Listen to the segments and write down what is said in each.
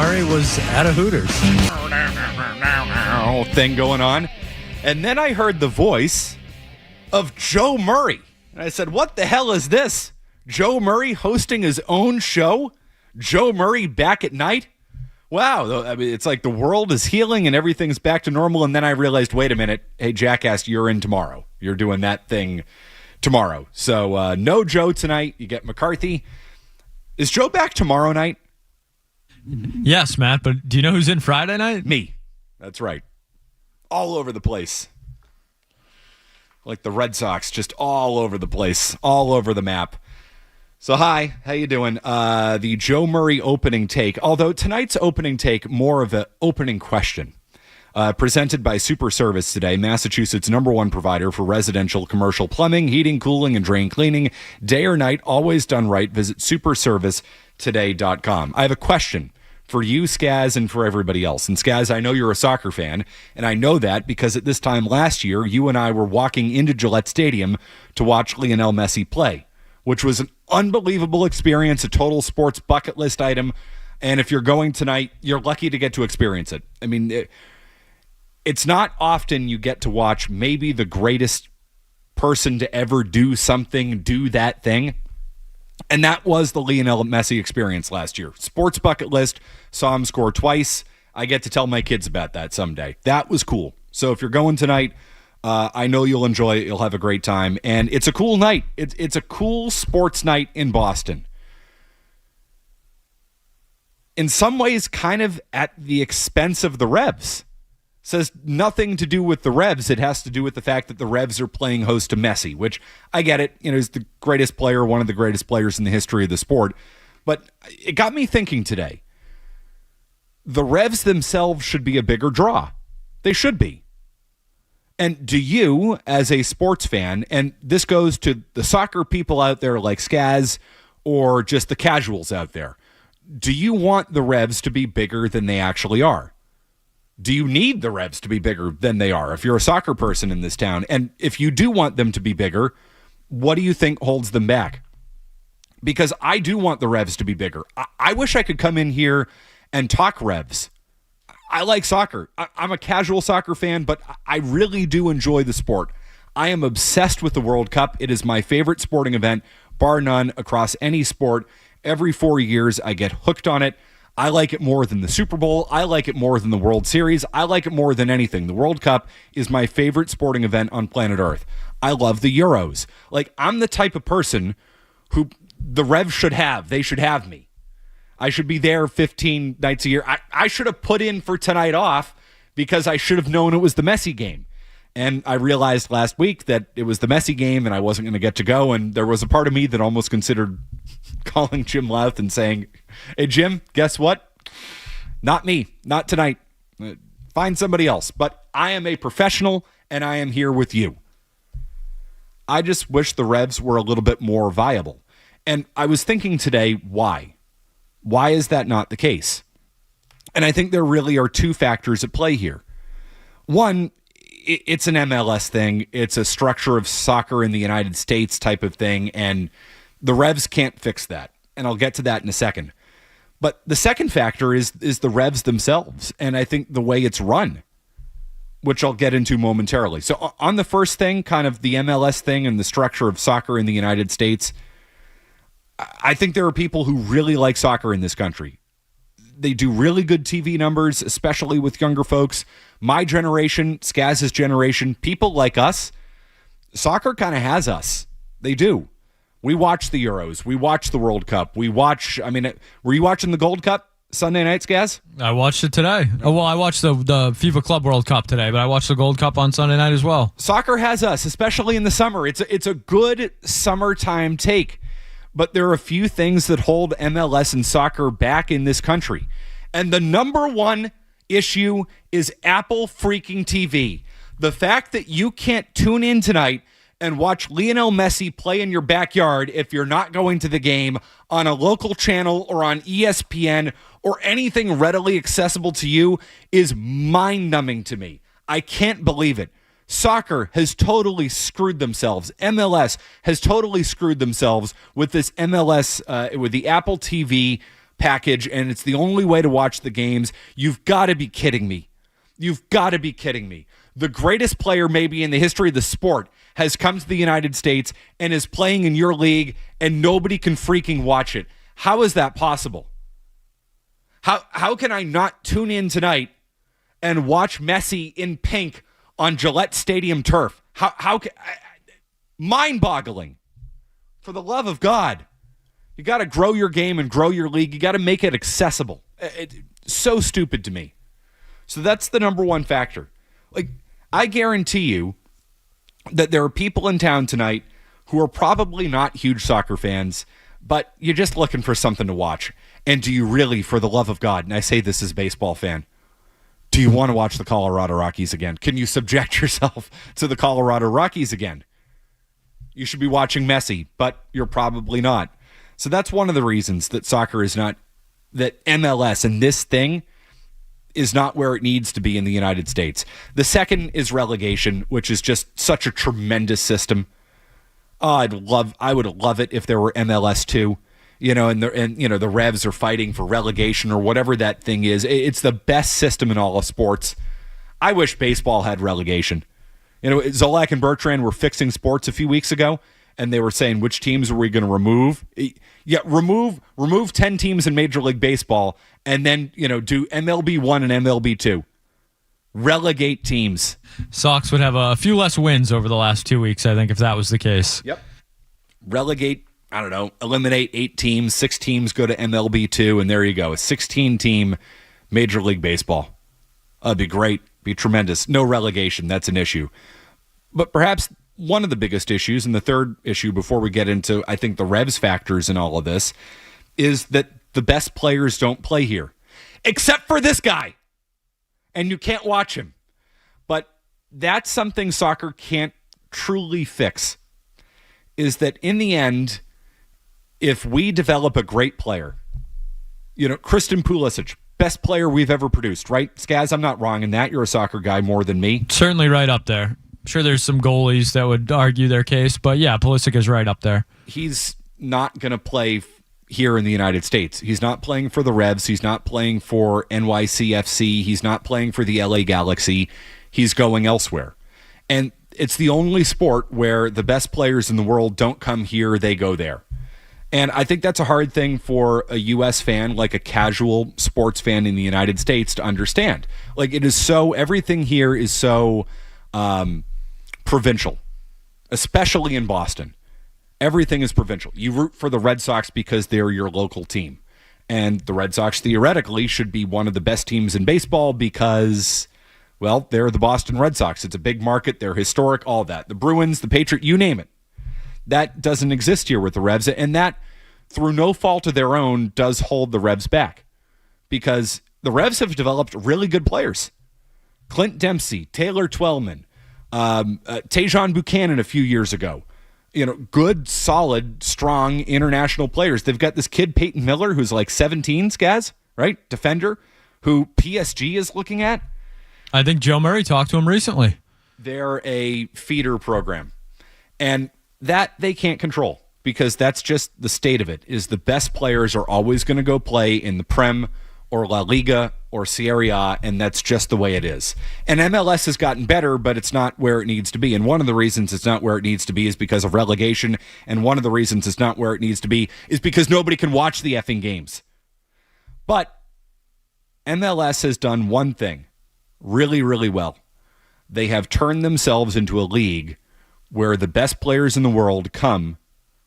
Murray was at a Hooters. Thing going on. And then I heard the voice of Joe Murray. And I said, what the hell is this? Joe Murray hosting his own show? Joe Murray back at night? Wow, I mean, it's like the world is healing and everything's back to normal. And then I realized, wait a minute. Hey, Jackass, you're in tomorrow. You're doing that thing tomorrow. So no Joe tonight. You get McCarthy. Is Joe back tomorrow night? Yes, Matt, but do you know who's in Friday night? Me. That's right. All over the place. Like the Red Sox, just all over the place, all over the map. So hi, how you doing? The Joe Murray opening take, although tonight's opening take, more of an opening question. Presented by Super Service today, Massachusetts' #1 provider for residential, commercial plumbing, heating, cooling, and drain cleaning. Day or night, always done right. Visit superservicetoday.com. I have a question for you, Skaz, and for everybody else. And Skaz, I know you're a soccer fan, and I know that because at this time last year, you and I were walking into Gillette Stadium to watch Lionel Messi play, which was an unbelievable experience, a total sports bucket list item. And if you're going tonight, you're lucky to get to experience it. I mean, it's not often you get to watch maybe the greatest person to ever do something, do that thing. And that was the Lionel Messi experience last year. Sports bucket list, saw him score twice. I get to tell my kids about that someday. That was cool. So if you're going tonight, I know you'll enjoy it. You'll have a great time. And it's a cool night. It's a cool sports night in Boston. In some ways, kind of at the expense of the Revs. Says nothing to do with the Revs. It has to do with the fact that the Revs are playing host to Messi, which I get it. You know, he's the greatest player, one of the greatest players in the history of the sport. But it got me thinking today. The Revs themselves should be a bigger draw. They should be. And do you, as a sports fan, and this goes to the soccer people out there like Skaz or just the casuals out there, do you want the Revs to be bigger than they actually are? Do you need the Revs to be bigger than they are if you're a soccer person in this town? And if you do want them to be bigger, what do you think holds them back? Because I do want the Revs to be bigger. I wish I could come in here and talk Revs. I like soccer. I'm a casual soccer fan, but I really do enjoy the sport. I am obsessed with the World Cup. It is my favorite sporting event, bar none, across any sport. Every 4 years, I get hooked on it. I like it more than the Super Bowl. I like it more than the World Series. I like it more than anything. The World Cup is my favorite sporting event on planet Earth. I love the Euros. Like, I'm the type of person who the Revs should have. They should have me. I should be there 15 nights a year. I should have put in for tonight off because I should have known it was the Messi game. And I realized last week that it was the Messi game and I wasn't going to get to go. And there was a part of me that almost considered calling Jim Louth and saying, hey, Jim, guess what? Not me. Not tonight. Find somebody else. But I am a professional and I am here with you. I just wish the Revs were a little bit more viable. And I was thinking today, why? Why is that not the case? And I think there really are two factors at play here. One, it's an MLS thing. It's a structure of soccer in the United States type of thing, and the Revs can't fix that. And I'll get to that in a second. But the second factor is the Revs themselves, and I think the way it's run, which I'll get into momentarily. So on the first thing, kind of the MLS thing and the structure of soccer in the United States, I think there are people who really like soccer in this country. They do really good TV numbers, especially with younger folks. My generation, Skaz's generation, people like us, soccer kind of has us. They do. We watch the Euros. We watch the World Cup. Were you watching the Gold Cup Sunday night, Skaz? I watched it today. Oh, well, I watched the FIFA Club World Cup today, but I watched the Gold Cup on Sunday night as well. Soccer has us, especially in the summer. It's a good summertime take. But there are a few things that hold MLS and soccer back in this country. And the number one issue is Apple freaking TV. The fact that you can't tune in tonight and watch Lionel Messi play in your backyard if you're not going to the game on a local channel or on ESPN or anything readily accessible to you is mind-numbing to me. I can't believe it. Soccer has totally screwed themselves. MLS has totally screwed themselves with this MLS, with the Apple TV package, and it's the only way to watch the games. You've got to be kidding me. You've got to be kidding me. The greatest player maybe in the history of the sport has come to the United States and is playing in your league, and nobody can freaking watch it. How is that possible? How can I not tune in tonight and watch Messi in pink on Gillette Stadium turf? Mind-boggling. For the love of God. You got to grow your game and grow your league. You got to make it accessible. It's so stupid to me. So that's the number one factor. Like, I guarantee you that there are people in town tonight who are probably not huge soccer fans, but you're just looking for something to watch. And do you really, for the love of God, and I say this as a baseball fan, do you want to watch the Colorado Rockies again? Can you subject yourself to the Colorado Rockies again? You should be watching Messi, but you're probably not. So that's one of the reasons that soccer is not, that MLS and this thing is not where it needs to be in the United States. The second is relegation, which is just such a tremendous system. I would love it if there were MLS 2, and the Revs are fighting for relegation or whatever that thing is. It's the best system in all of sports. I wish baseball had relegation. Zolak and Bertrand were fixing sports a few weeks ago, and they were saying, which teams are we going to remove? Yeah, remove 10 teams in Major League Baseball, and then, do MLB 1 and MLB 2. Relegate teams. Sox would have a few less wins over the last 2 weeks, I think, if that was the case. Yep. Relegate, I don't know, eliminate 8 teams, 6 teams go to MLB 2, and there you go. A 16-team Major League Baseball. That'd be great. Be tremendous. No relegation. That's an issue. But perhaps one of the biggest issues, and the third issue before we get into, I think, the Revs factors in all of this, is that the best players don't play here. Except for this guy. And you can't watch him. But that's something soccer can't truly fix. Is that in the end, if we develop a great player, Christian Pulisic, best player we've ever produced, right? Skaz, I'm not wrong in that. You're a soccer guy more than me. Certainly right up there. I'm sure there's some goalies that would argue their case, but yeah, Pulisic is right up there. He's not going to play here in the United States. He's not playing for the Revs. He's not playing for NYCFC. He's not playing for the LA Galaxy. He's going elsewhere. And it's the only sport where the best players in the world don't come here, they go there. And I think that's a hard thing for a U.S. fan, like a casual sports fan in the United States, to understand. Like, it is so, everything here is so provincial, especially in Boston. Everything is provincial. You root for the Red Sox because they're your local team. And the Red Sox theoretically should be one of the best teams in baseball because, well, they're the Boston Red Sox. It's a big market. They're historic, all that. The Bruins, the Patriots, you name it. That doesn't exist here with the Revs, and that, through no fault of their own, does hold the Revs back. Because the Revs have developed really good players. Clint Dempsey, Taylor Twellman, Tejan Buchanan a few years ago. Good, solid, strong international players. They've got this kid, Peyton Miller, who's like 17, Skaz, right? Defender, who PSG is looking at. I think Joe Murray talked to him recently. They're a feeder program. And that they can't control because that's just the state of it, is the best players are always going to go play in the Prem or La Liga or Serie A, and that's just the way it is. And MLS has gotten better, but it's not where it needs to be. And one of the reasons it's not where it needs to be is because of relegation, and one of the reasons it's not where it needs to be is because nobody can watch the effing games. But MLS has done one thing really, really well. They have turned themselves into a league where the best players in the world come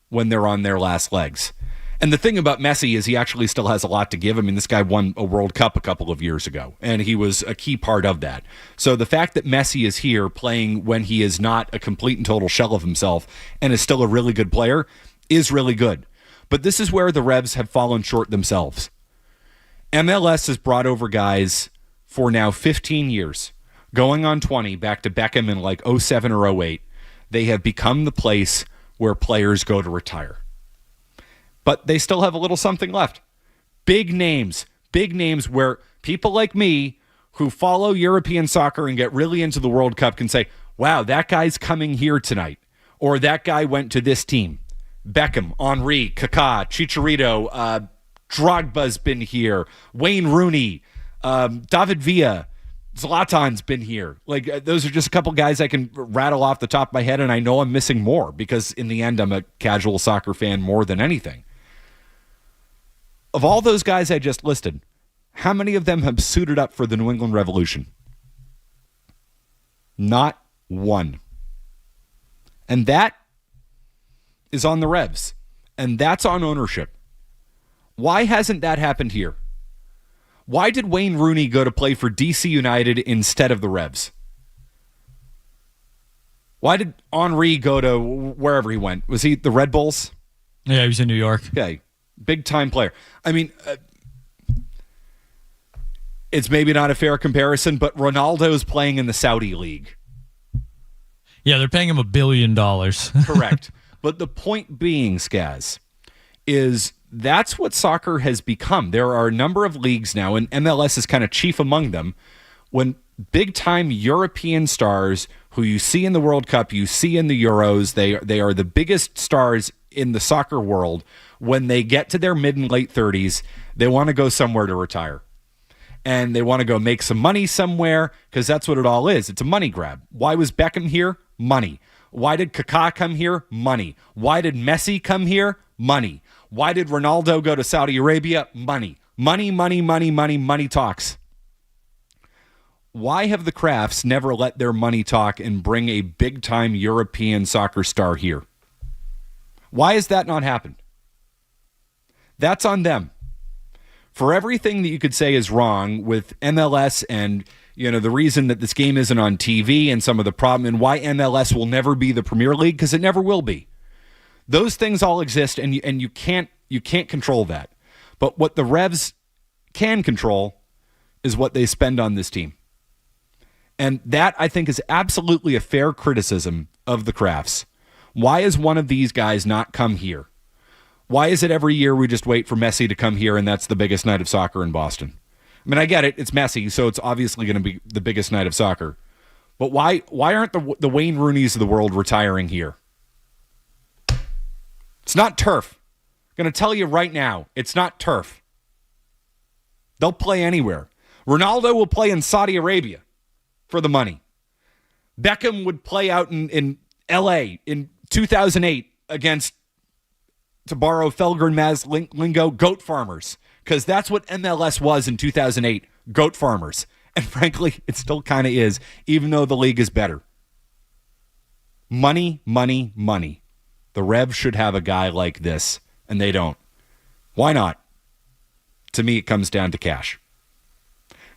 when they're on their last legs. And the thing about Messi is he actually still has a lot to give. I mean, this guy won a World Cup a couple of years ago, and he was a key part of that. So the fact that Messi is here playing when he is not a complete and total shell of himself and is still a really good player is really good. But this is where the Revs have fallen short themselves. MLS has brought over guys for now 15 years, going on 20, back to Beckham in like 07 or 08. They have become the place where players go to retire. But they still have a little something left. Big names where people like me who follow European soccer and get really into the World Cup can say, wow, that guy's coming here tonight. Or that guy went to this team. Beckham, Henry, Kaká, Chicharito, Drogba's been here. Wayne Rooney, David Villa, Zlatan's been here. Like, those are just a couple guys I can rattle off the top of my head, and I know I'm missing more because in the end, I'm a casual soccer fan more than anything. Of all those guys I just listed, how many of them have suited up for the New England Revolution? Not one. And that is on the Revs. And that's on ownership. Why hasn't that happened here? Why did Wayne Rooney go to play for DC United instead of the Revs? Why did Henry go to wherever he went? Was he the Red Bulls? Yeah, he was in New York. Okay. Big time player. I mean, it's maybe not a fair comparison, but Ronaldo's playing in the Saudi League. Yeah, they're paying him $1 billion. Correct. But the point being, Skaz, is that's what soccer has become. There are a number of leagues now, and MLS is kind of chief among them, when big-time European stars who you see in the World Cup, you see in the Euros, they are the biggest stars in the soccer world. When they get to their mid and late 30s, they want to go somewhere to retire. And they want to go make some money somewhere because that's what it all is. It's a money grab. Why was Beckham here? Money. Why did Kaká come here? Money. Why did Messi come here? Money. Why did Ronaldo go to Saudi Arabia? Money. Money, money, money, money, money talks. Why have the Crafts never let their money talk and bring a big-time European soccer star here? Why has that not happened? That's on them. For everything that you could say is wrong with MLS and, you know, the reason that this game isn't on TV and some of the problem and why MLS will never be the Premier League, because it never will be. Those things all exist, and you can't control that. But what the Revs can control is what they spend on this team. And that, I think, is absolutely a fair criticism of the Crafts. Why is one of these guys not come here? Why is it every year we just wait for Messi to come here and that's the biggest night of soccer in Boston? I mean, I get it. It's Messi, so it's obviously going to be the biggest night of soccer. But why aren't the Wayne Rooneys of the world retiring here? It's not turf. I'm going to tell you right now, it's not turf. They'll play anywhere. Ronaldo will play in Saudi Arabia for the money. Beckham would play out in L.A. in 2008 against, to borrow Felgren Maz lingo, goat farmers. Because that's what MLS was in 2008, goat farmers. And frankly, it still kind of is, even though the league is better. Money, money, money. The Revs should have a guy like this, and they don't. Why not? To me, it comes down to cash.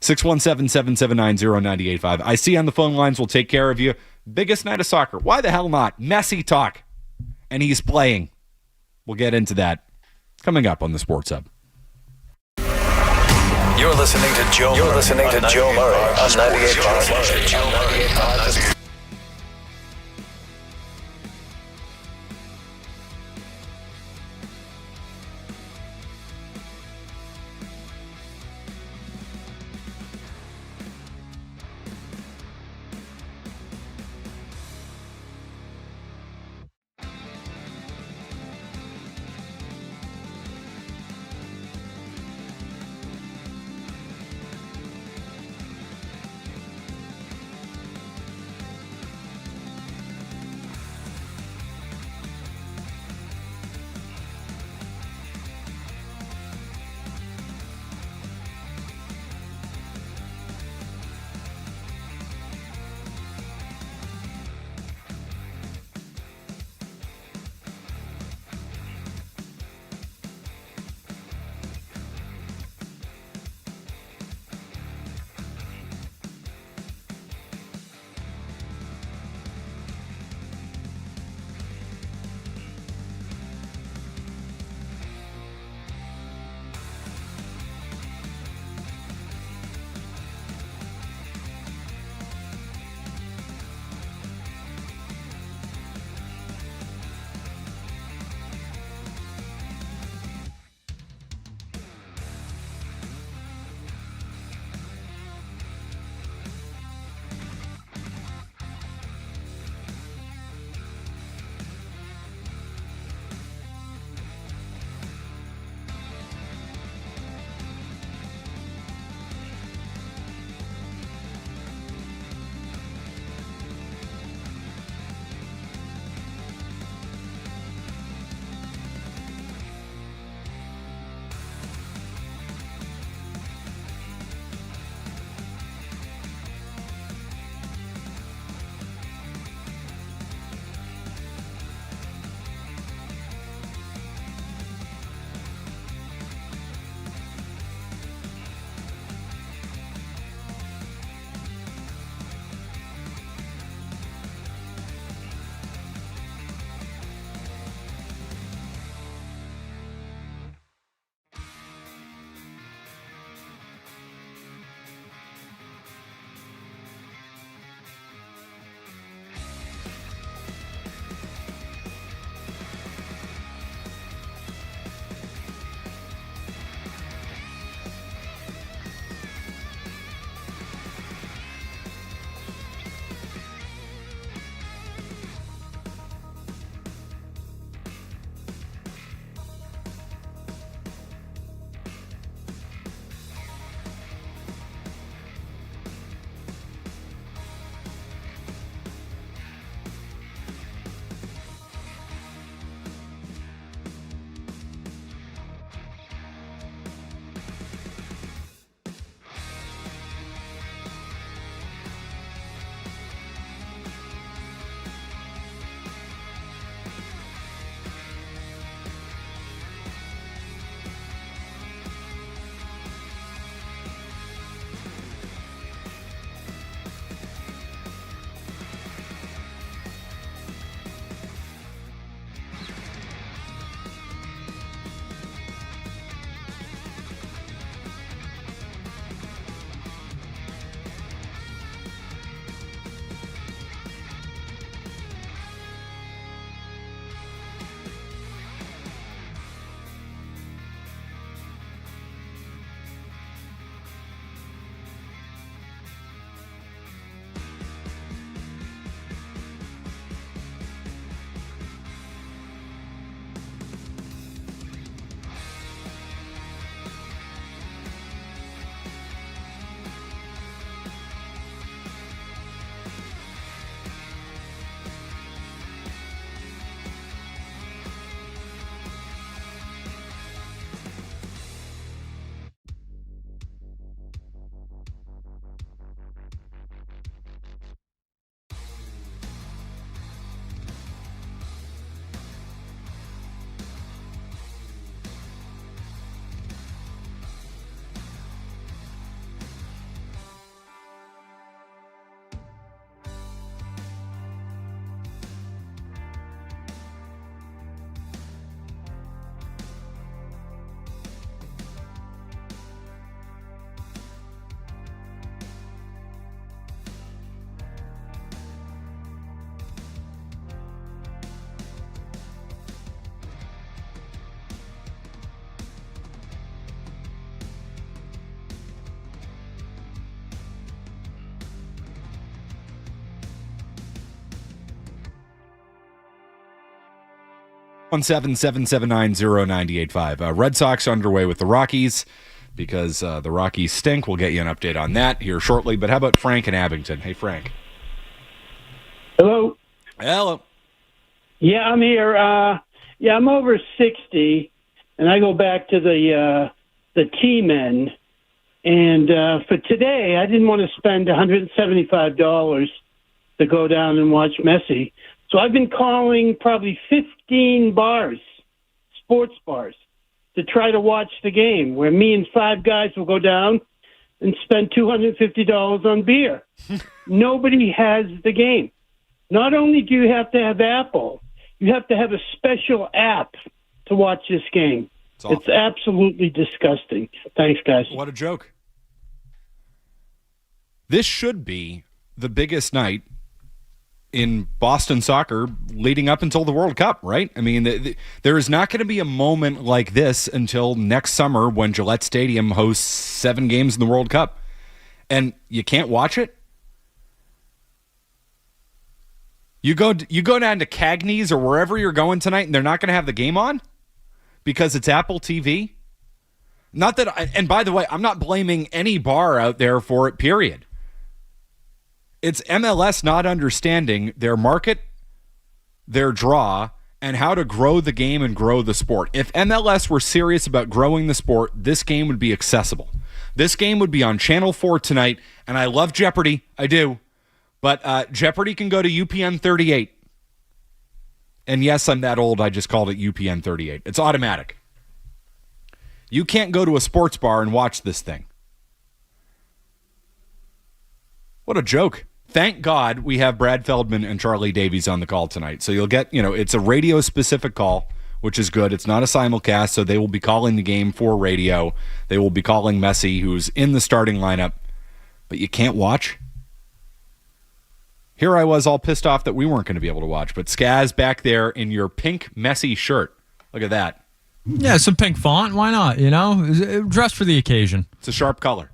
617-779-0985. I see on the phone lines, we'll take care of you. Biggest night of soccer. Why the hell not? Messi talk. And he's playing. We'll get into that coming up on the Sports Hub. You're listening to Joe Murray on 98.5. 417-779-0985. Red Sox underway with the Rockies because the Rockies stink. We'll get you an update on that here shortly. But how about Frank in Abington? Hey, Frank. Hello. Hello. Yeah, I'm here. I'm over 60, and I go back to the T-men. And for today, I didn't want to spend $175 to go down and watch Messi. So I've been calling probably 15 bars, sports bars, to try to watch the game, where me and 5 guys will go down and spend $250 on beer. Nobody has the game. Not only do you have to have Apple, you have to have a special app to watch this game. It's absolutely disgusting. Thanks, guys. What a joke. This should be the biggest night in Boston soccer leading up until the World Cup, right? I mean, there is not going to be a moment like this until next summer when Gillette Stadium hosts 7 games in the World Cup. And you can't watch it? You go down to Cagney's or wherever you're going tonight and they're not going to have the game on because it's Apple TV? Not that, and by the way, I'm not blaming any bar out there for it, period. It's MLS not understanding their market, their draw, and how to grow the game and grow the sport. If MLS were serious about growing the sport, this game would be accessible. This game would be on Channel 4 tonight, and I love Jeopardy. I do. But Jeopardy can go to UPN 38. And yes, I'm that old, I just called it UPN 38. It's automatic. You can't go to a sports bar and watch this thing. What a joke. Thank God we have Brad Feldman and Charlie Davies on the call tonight. So you'll get, it's a radio-specific call, which is good. It's not a simulcast, so they will be calling the game for radio. They will be calling Messi, who's in the starting lineup. But you can't watch? Here I was all pissed off that we weren't going to be able to watch. But Skaz back there in your pink Messi shirt. Look at that. Yeah, some pink font. Why not? Dressed for the occasion. It's a sharp color.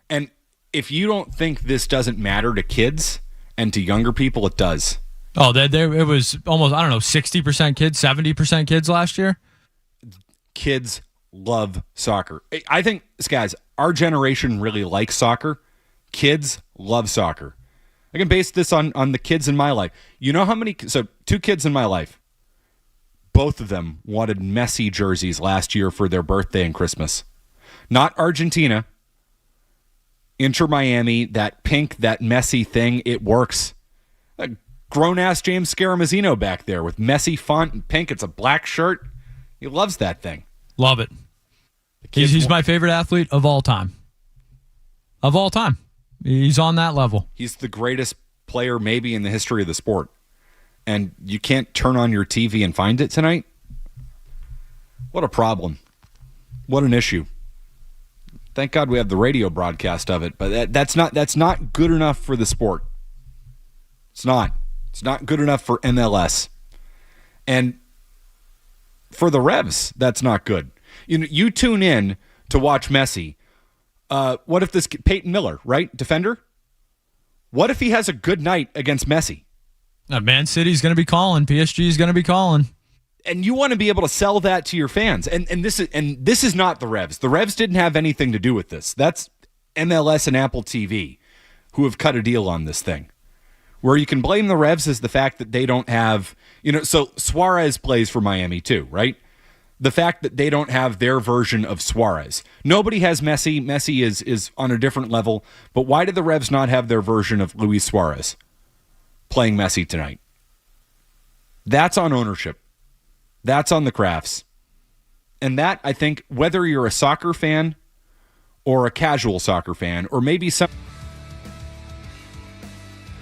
And if you don't think this doesn't matter to kids and to younger people, it does. Oh, it was almost, 60% kids, 70% kids last year. Kids love soccer. I think, guys, our generation really likes soccer. Kids love soccer. I can base this on the kids in my life. You know how many? So 2 kids in my life. Both of them wanted Messi jerseys last year for their birthday and Christmas. Not Argentina. Inter Miami, that pink, that Messi thing, it works. A grown-ass James Scaramazino back there with Messi font and pink. It's a black shirt. He loves that thing. Love it. He's my favorite athlete of all time. Of all time. He's on that level. He's the greatest player maybe in the history of the sport. And you can't turn on your TV and find it tonight? What a problem. What an issue. Thank God we have the radio broadcast of it, but that's not good enough for the sport. It's not. It's not good enough for MLS. And for the Revs, that's not good. You tune in to watch Messi. What if this Peyton Miller, right? Defender? What if he has a good night against Messi? Man City's going to be calling. PSG is going to be calling. And you want to be able to sell that to your fans. And this is not the Revs. The Revs didn't have anything to do with this. That's MLS and Apple TV who have cut a deal on this thing. Where you can blame the Revs is the fact that they don't have, so Suarez plays for Miami too, right? The fact that they don't have their version of Suarez. Nobody has Messi. Messi is on a different level. But why did the Revs not have their version of Luis Suarez playing Messi tonight? That's on ownership. That's on the Crafts. And that, I think, whether you're a soccer fan or a casual soccer fan or maybe some...